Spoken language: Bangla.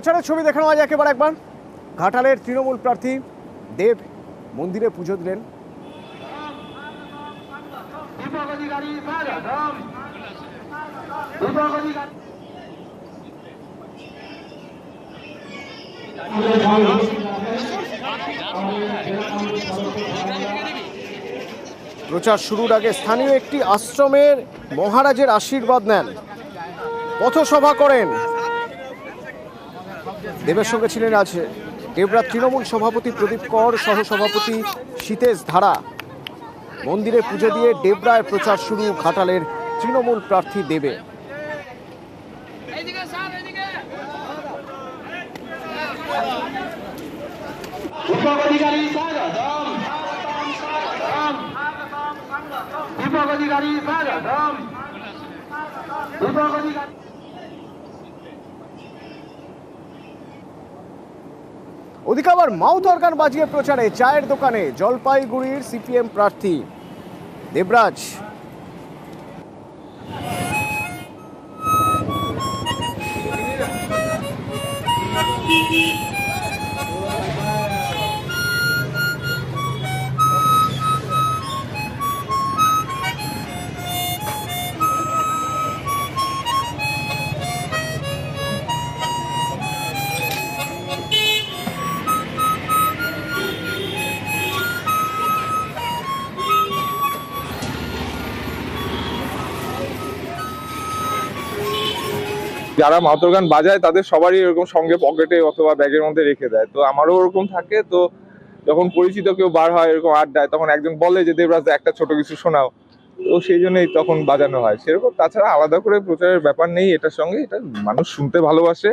প্রচারের ছবি দেখানো হয় একেবারে একবার। ঘাটালের তৃণমূল প্রার্থী দেব মন্দিরে পুজো দিলেন। প্রচার শুরুর আগে স্থানীয় একটি আশ্রমের মহারাজের আশীর্বাদ নেন, পথসভা করেন। দেবের সঙ্গে ছিলেন আজ দেবরা তৃণমূল সভাপতি প্রদীপ কর, সহসভাপতি সীতেশ ধারা। মন্দিরে পুজো দিয়ে দেবরায় প্রচার শুরু ঘাটালের তৃণমূল প্রার্থী দেবে। ওদিকে আবার মাউথ অর্গান বাজিয়ে প্রচারে চায়ের দোকানে জলপাইগুড়ির সিপিএম প্রার্থী দেবরাজ। যারা মাউথ গান বাজায় তাদের সবারই এরকম সঙ্গে পকেটে অথবা ব্যাগের মধ্যে রেখে দেয়, তো আমারও ওরকম থাকে। তো যখন পরিচিত কেউ বার হয় এরকম আড্ডায়, তখন একজন বলে যে দেবরাজ একটা ছোট কিছু শোনাও, তো সেই জন্যই তখন বাজানো হয় সেরকম। তাছাড়া আলাদা করে প্রচারের ব্যাপার নেই এটার সঙ্গে, এটা মানুষ শুনতে ভালোবাসে।